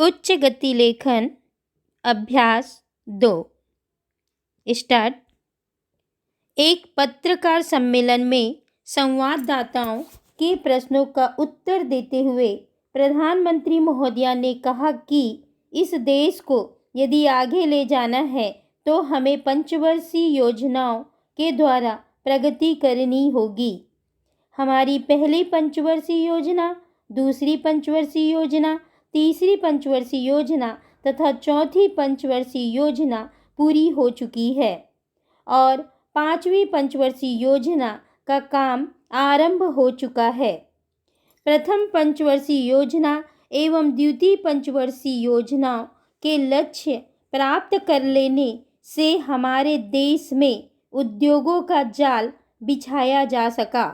उच्च गति लेखन अभ्यास 2। स्टार्ट। एक पत्रकार सम्मेलन में संवाददाताओं के प्रश्नों का उत्तर देते हुए प्रधानमंत्री महोदया ने कहा कि इस देश को यदि आगे ले जाना है तो हमें पंचवर्षीय योजनाओं के द्वारा प्रगति करनी होगी। हमारी पहली पंचवर्षीय योजना, दूसरी पंचवर्षीय योजना, तीसरी पंचवर्षीय योजना तथा चौथी पंचवर्षीय योजना पूरी हो चुकी है और पांचवी पंचवर्षीय योजना का काम आरंभ हो चुका है। प्रथम पंचवर्षीय योजना एवं द्वितीय पंचवर्षीय योजनाओं के लक्ष्य प्राप्त कर लेने से हमारे देश में उद्योगों का जाल बिछाया जा सका।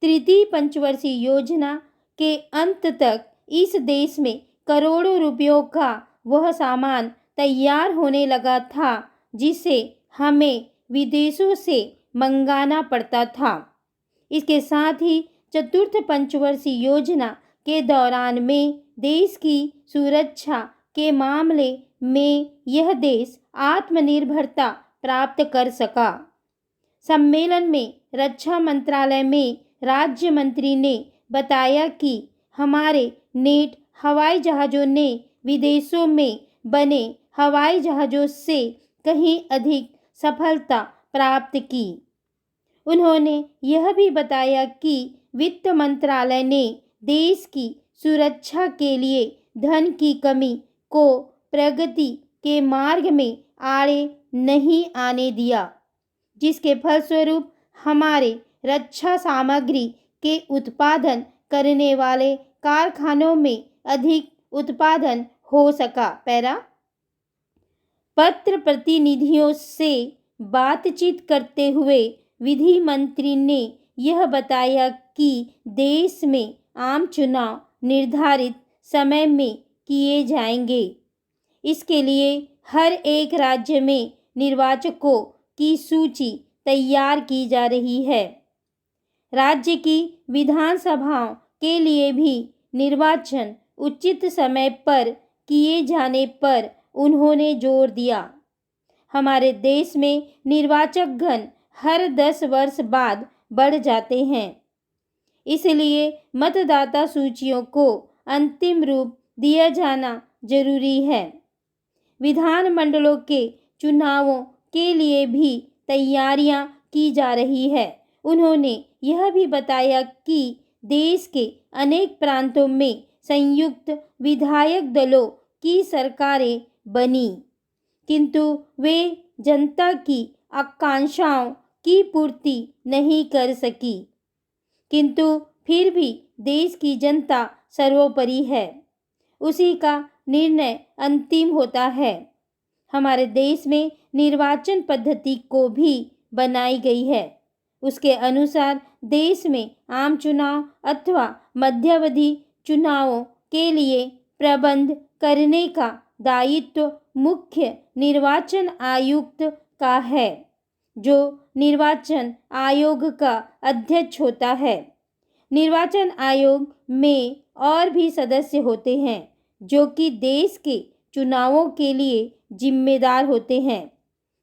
तृतीय पंचवर्षीय योजना के अंत तक इस देश में करोड़ों रुपयों का वह सामान तैयार होने लगा था जिसे हमें विदेशों से मंगाना पड़ता था। इसके साथ ही चतुर्थ पंचवर्षीय योजना के दौरान में देश की सुरक्षा के मामले में यह देश आत्मनिर्भरता प्राप्त कर सका। सम्मेलन में रक्षा मंत्रालय में राज्य मंत्री ने बताया कि हमारे नेट हवाई जहाज़ों ने विदेशों में बने हवाई जहाज़ों से कहीं अधिक सफलता प्राप्त की। उन्होंने यह भी बताया कि वित्त मंत्रालय ने देश की सुरक्षा के लिए धन की कमी को प्रगति के मार्ग में आड़े नहीं आने दिया, जिसके फलस्वरूप हमारे रक्षा सामग्री के उत्पादन करने वाले कारखानों में अधिक उत्पादन हो सका। पैरा। पत्र प्रतिनिधियों से बातचीत करते हुए विधि मंत्री ने यह बताया कि देश में आम चुनाव निर्धारित समय में किए जाएंगे। इसके लिए हर एक राज्य में निर्वाचकों की सूची तैयार की जा रही है। राज्य की विधानसभाओं के लिए भी निर्वाचन उचित समय पर किए जाने पर उन्होंने जोर दिया। हमारे देश में निर्वाचक गण हर 10 वर्ष बाद बढ़ जाते हैं, इसलिए मतदाता सूचियों को अंतिम रूप दिया जाना जरूरी है। विधानमंडलों के चुनावों के लिए भी तैयारियां की जा रही है। उन्होंने यह भी बताया कि देश के अनेक प्रांतों में संयुक्त विधायक दलों की सरकारें बनी, किंतु वे जनता की आकांक्षाओं की पूर्ति नहीं कर सकी। किंतु फिर भी देश की जनता सर्वोपरि है, उसी का निर्णय अंतिम होता है। हमारे देश में निर्वाचन पद्धति को भी बनाई गई है। उसके अनुसार देश में आम चुनाव अथवा मध्यावधि चुनावों के लिए प्रबंध करने का दायित्व मुख्य निर्वाचन आयुक्त का है, जो निर्वाचन आयोग का अध्यक्ष होता है। निर्वाचन आयोग में और भी सदस्य होते हैं जो कि देश के चुनावों के लिए जिम्मेदार होते हैं।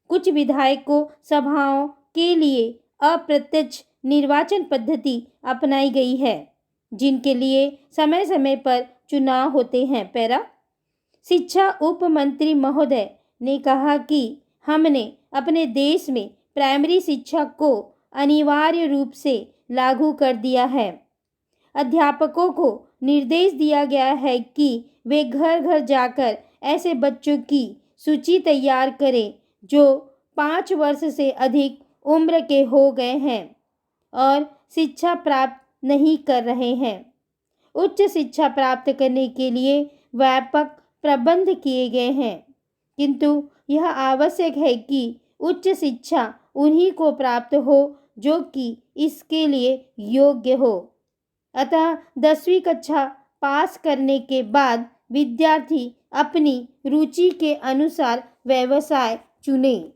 कुछ विधायकों सभाओं के लिए अप्रत्यक्ष निर्वाचन पद्धति अपनाई गई है, जिनके लिए समय समय पर चुनाव होते हैं। पैरा। शिक्षा उप मंत्री महोदय ने कहा कि हमने अपने देश में प्राइमरी शिक्षा को अनिवार्य रूप से लागू कर दिया है। अध्यापकों को निर्देश दिया गया है कि वे घर घर जाकर ऐसे बच्चों की सूची तैयार करें जो 5 वर्ष से अधिक उम्र के हो गए हैं और शिक्षा प्राप्त नहीं कर रहे हैं। उच्च शिक्षा प्राप्त करने के लिए व्यापक प्रबंध किए गए हैं, किंतु यह आवश्यक है कि उच्च शिक्षा उन्हीं को प्राप्त हो जो कि इसके लिए योग्य हो। अतः 10वीं कक्षा पास करने के बाद विद्यार्थी अपनी रुचि के अनुसार व्यवसाय चुने।